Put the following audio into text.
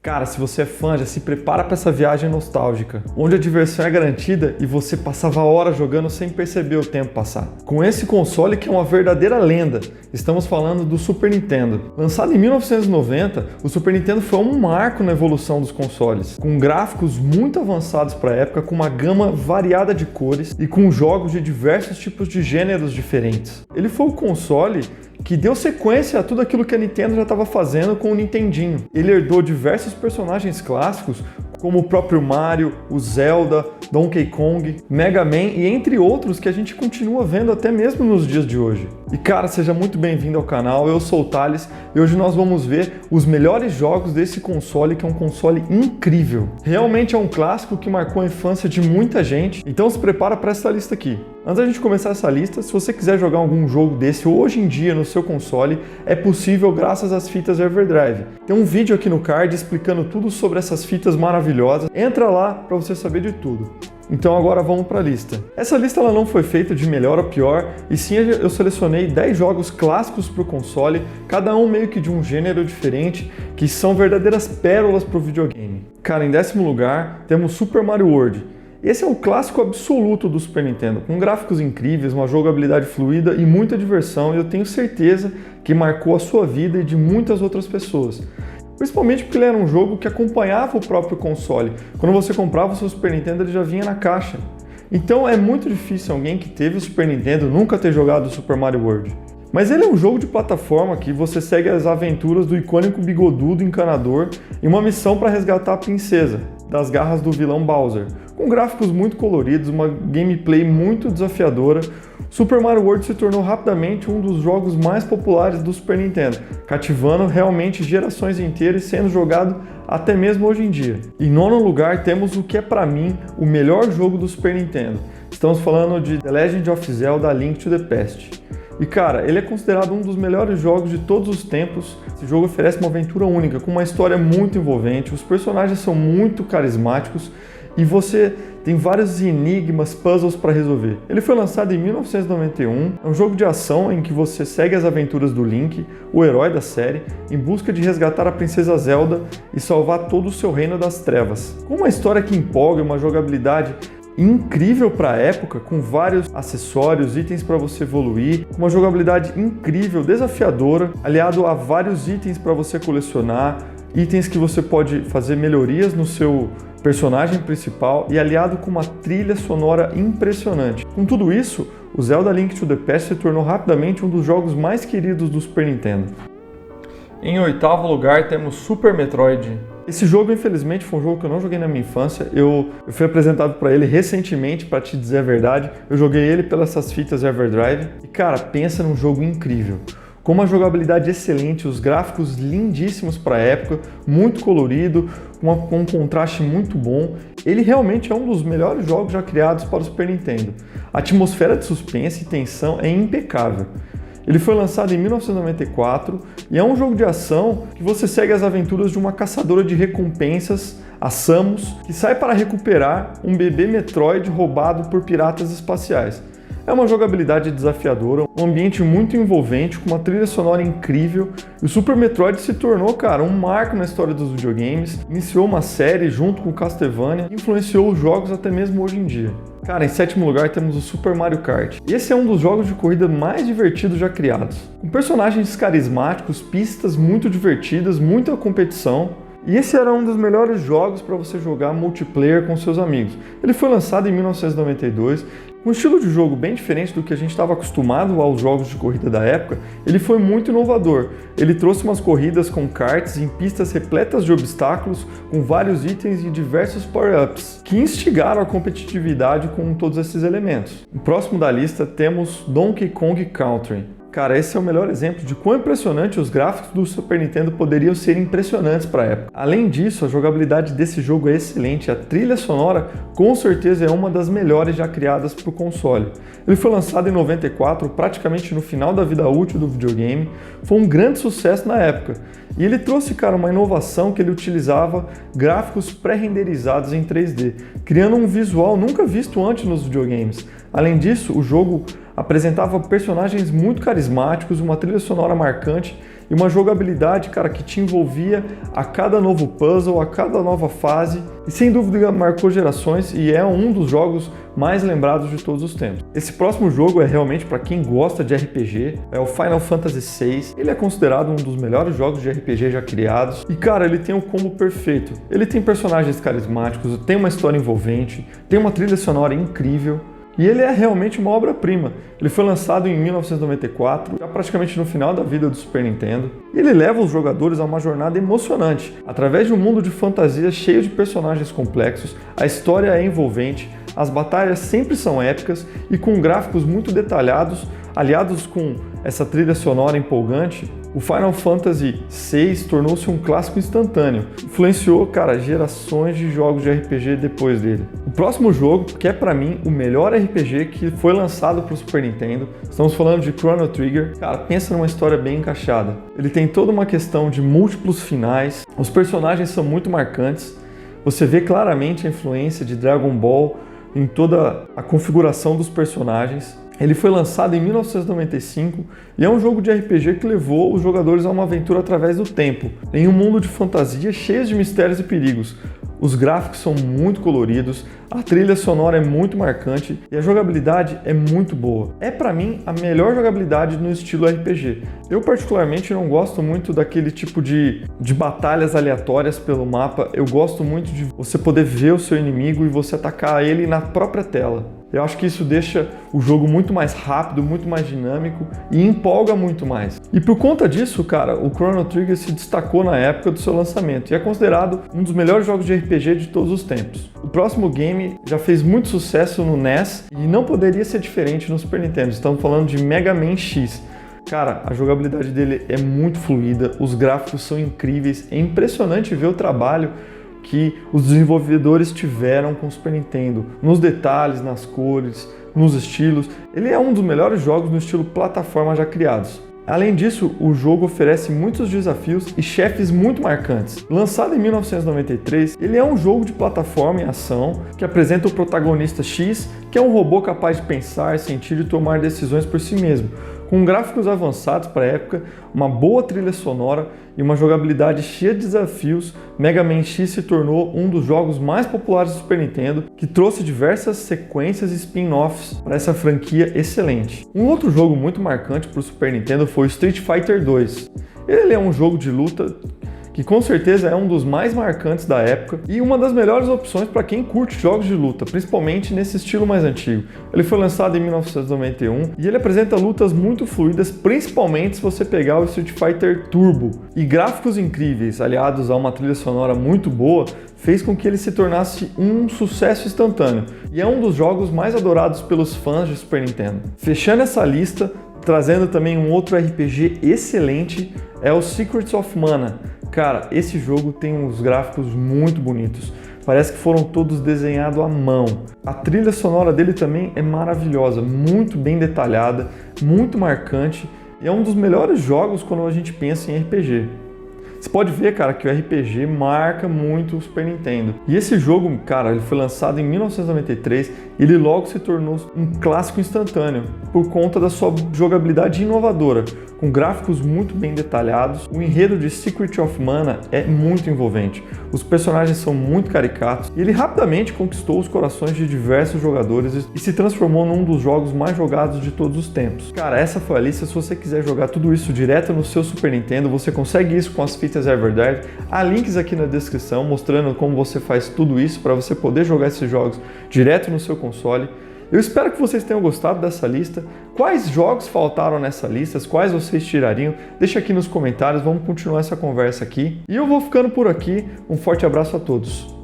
Cara, se você é fã, já se prepara para essa viagem nostálgica, onde a diversão é garantida e você passava horas jogando sem perceber o tempo passar. Com esse console que é uma verdadeira lenda, estamos falando do Super Nintendo. Lançado em 1990, o Super Nintendo foi um marco na evolução dos consoles, com gráficos muito avançados para a época, com uma gama variada de cores e com jogos de diversos tipos de gêneros diferentes. Ele foi o console que deu sequência a tudo aquilo que a Nintendo já estava fazendo com o Nintendinho. Ele herdou diversos personagens clássicos, como o próprio Mario, o Zelda, Donkey Kong, Mega Man e entre outros que a gente continua vendo até mesmo nos dias de hoje. E cara, seja muito bem-vindo ao canal, eu sou o Thales e hoje nós vamos ver os melhores jogos desse console, que é um console incrível. Realmente é um clássico que marcou a infância de muita gente, então se prepara para essa lista aqui. Antes da gente começar essa lista, se você quiser jogar algum jogo desse hoje em dia no seu console, é possível graças às fitas Everdrive. Tem um vídeo aqui no card explicando tudo sobre essas fitas maravilhosas. Entra lá para você saber de tudo. Então agora vamos para a lista. Essa lista ela não foi feita de melhor ou pior, e sim eu selecionei 10 jogos clássicos para o console, cada um meio que de um gênero diferente, que são verdadeiras pérolas para o videogame. Cara, em 10º lugar temos Super Mario World. Esse é o clássico absoluto do Super Nintendo, com gráficos incríveis, uma jogabilidade fluida e muita diversão, e eu tenho certeza que marcou a sua vida e de muitas outras pessoas. Principalmente porque ele era um jogo que acompanhava o próprio console. Quando você comprava o seu Super Nintendo, ele já vinha na caixa. Então é muito difícil alguém que teve o Super Nintendo nunca ter jogado o Super Mario World. Mas ele é um jogo de plataforma que você segue as aventuras do icônico bigodudo encanador em uma missão para resgatar a princesa das garras do vilão Bowser. Com gráficos muito coloridos, uma gameplay muito desafiadora, Super Mario World se tornou rapidamente um dos jogos mais populares do Super Nintendo, cativando realmente gerações inteiras e sendo jogado até mesmo hoje em dia. Em 9º lugar temos o que é para mim o melhor jogo do Super Nintendo. Estamos falando de The Legend of Zelda: A Link to the Past. E cara, ele é considerado um dos melhores jogos de todos os tempos. Esse jogo oferece uma aventura única, com uma história muito envolvente, os personagens são muito carismáticos e você tem vários enigmas, puzzles para resolver. Ele foi lançado em 1991, é um jogo de ação em que você segue as aventuras do Link, o herói da série, em busca de resgatar a princesa Zelda e salvar todo o seu reino das trevas. Com uma história que empolga e uma jogabilidade incrível para a época, com vários acessórios, itens para você evoluir, uma jogabilidade incrível, desafiadora, aliado a vários itens para você colecionar, itens que você pode fazer melhorias no seu personagem principal e aliado com uma trilha sonora impressionante. Com tudo isso, o Zelda Link to the Past se tornou rapidamente um dos jogos mais queridos do Super Nintendo. Em 8º lugar temos Super Metroid. Esse jogo, infelizmente, foi um jogo que eu não joguei na minha infância. Eu fui apresentado para ele recentemente, para te dizer a verdade. Eu joguei ele pelas essas fitas Everdrive. E cara, pensa num jogo incrível. Com uma jogabilidade excelente, os gráficos lindíssimos para a época, muito colorido, com um contraste muito bom. Ele realmente é um dos melhores jogos já criados para o Super Nintendo. A atmosfera de suspense e tensão é impecável. Ele foi lançado em 1994 e é um jogo de ação que você segue as aventuras de uma caçadora de recompensas, a Samus, que sai para recuperar um bebê Metroid roubado por piratas espaciais. É uma jogabilidade desafiadora, um ambiente muito envolvente, com uma trilha sonora incrível. E o Super Metroid se tornou, cara, um marco na história dos videogames, iniciou uma série junto com o Castlevania e influenciou os jogos até mesmo hoje em dia. Cara, em 7º lugar temos o Super Mario Kart. Esse é um dos jogos de corrida mais divertidos já criados. Com personagens carismáticos, pistas muito divertidas, muita competição. E esse era um dos melhores jogos para você jogar multiplayer com seus amigos. Ele foi lançado em 1992, com um estilo de jogo bem diferente do que a gente estava acostumado aos jogos de corrida da época. Ele foi muito inovador. Ele trouxe umas corridas com karts em pistas repletas de obstáculos, com vários itens e diversos power-ups, que instigaram a competitividade com todos esses elementos. No próximo da lista temos Donkey Kong Country. Cara, esse é o melhor exemplo de quão impressionante os gráficos do Super Nintendo poderiam ser impressionantes para a época. Além disso, a jogabilidade desse jogo é excelente, a trilha sonora com certeza é uma das melhores já criadas para o console. Ele foi lançado em 94, praticamente no final da vida útil do videogame, foi um grande sucesso na época. E ele trouxe, cara, uma inovação que ele utilizava gráficos pré-renderizados em 3D, criando um visual nunca visto antes nos videogames. Além disso, o jogo apresentava personagens muito carismáticos, uma trilha sonora marcante e uma jogabilidade, cara, que te envolvia a cada novo puzzle, a cada nova fase, e sem dúvida marcou gerações e é um dos jogos mais lembrados de todos os tempos. Esse próximo jogo é realmente para quem gosta de RPG, é o Final Fantasy VI. Ele é considerado um dos melhores jogos de RPG já criados e, cara, ele tem o combo perfeito. Ele tem personagens carismáticos, tem uma história envolvente, tem uma trilha sonora incrível. E ele é realmente uma obra-prima. Ele foi lançado em 1994, já praticamente no final da vida do Super Nintendo. E ele leva os jogadores a uma jornada emocionante. Através de um mundo de fantasia cheio de personagens complexos, a história é envolvente, as batalhas sempre são épicas e com gráficos muito detalhados, aliados com essa trilha sonora empolgante, o Final Fantasy VI tornou-se um clássico instantâneo. Influenciou, cara, gerações de jogos de RPG depois dele. O próximo jogo, que é pra mim o melhor RPG que foi lançado pro Super Nintendo, estamos falando de Chrono Trigger. Cara, pensa numa história bem encaixada. Ele tem toda uma questão de múltiplos finais, os personagens são muito marcantes, você vê claramente a influência de Dragon Ball em toda a configuração dos personagens. Ele foi lançado em 1995 e é um jogo de RPG que levou os jogadores a uma aventura através do tempo, em um mundo de fantasia cheio de mistérios e perigos. Os gráficos são muito coloridos, a trilha sonora é muito marcante e a jogabilidade é muito boa. É pra mim a melhor jogabilidade no estilo RPG. Eu particularmente não gosto muito daquele tipo de batalhas aleatórias pelo mapa, eu gosto muito de você poder ver o seu inimigo e você atacar ele na própria tela. Eu acho que isso deixa o jogo muito mais rápido, muito mais dinâmico e empolga muito mais. E por conta disso, cara, o Chrono Trigger se destacou na época do seu lançamento e é considerado um dos melhores jogos de RPG de todos os tempos. O próximo game já fez muito sucesso no NES e não poderia ser diferente no Super Nintendo. Estamos falando de Mega Man X. Cara, a jogabilidade dele é muito fluida, os gráficos são incríveis, é impressionante ver o trabalho que os desenvolvedores tiveram com o Super Nintendo, nos detalhes, nas cores, nos estilos. Ele é um dos melhores jogos no estilo plataforma já criados. Além disso, o jogo oferece muitos desafios e chefes muito marcantes. Lançado em 1993, ele é um jogo de plataforma e ação que apresenta o protagonista X, que é um robô capaz de pensar, sentir e tomar decisões por si mesmo. Com gráficos avançados para a época, uma boa trilha sonora e uma jogabilidade cheia de desafios, Mega Man X se tornou um dos jogos mais populares do Super Nintendo, que trouxe diversas sequências e spin-offs para essa franquia excelente. Um outro jogo muito marcante para o Super Nintendo foi o Street Fighter 2. Ele é um jogo de luta que com certeza é um dos mais marcantes da época e uma das melhores opções para quem curte jogos de luta, principalmente nesse estilo mais antigo. Ele foi lançado em 1991 e ele apresenta lutas muito fluidas, principalmente se você pegar o Street Fighter Turbo. E gráficos incríveis, aliados a uma trilha sonora muito boa, fez com que ele se tornasse um sucesso instantâneo e é um dos jogos mais adorados pelos fãs de Super Nintendo. Fechando essa lista, trazendo também um outro RPG excelente, é o Secrets of Mana. Cara, esse jogo tem uns gráficos muito bonitos, parece que foram todos desenhados à mão. A trilha sonora dele também é maravilhosa, muito bem detalhada, muito marcante e é um dos melhores jogos quando a gente pensa em RPG. Você pode ver, cara, que o RPG marca muito o Super Nintendo. E esse jogo, cara, ele foi lançado em 1993 e ele logo se tornou um clássico instantâneo por conta da sua jogabilidade inovadora, com gráficos muito bem detalhados. O enredo de Secret of Mana é muito envolvente, os personagens são muito caricatos e ele rapidamente conquistou os corações de diversos jogadores e se transformou num dos jogos mais jogados de todos os tempos. Cara, essa foi a lista. Se você quiser jogar tudo isso direto no seu Super Nintendo, você consegue isso com as fitas Everdrive. Há links aqui na descrição mostrando como você faz tudo isso para você poder jogar esses jogos direto no seu console. Eu espero que vocês tenham gostado dessa lista. Quais jogos faltaram nessa lista? Quais vocês tirariam? Deixa aqui nos comentários, vamos continuar essa conversa aqui. E eu vou ficando por aqui. Um forte abraço a todos.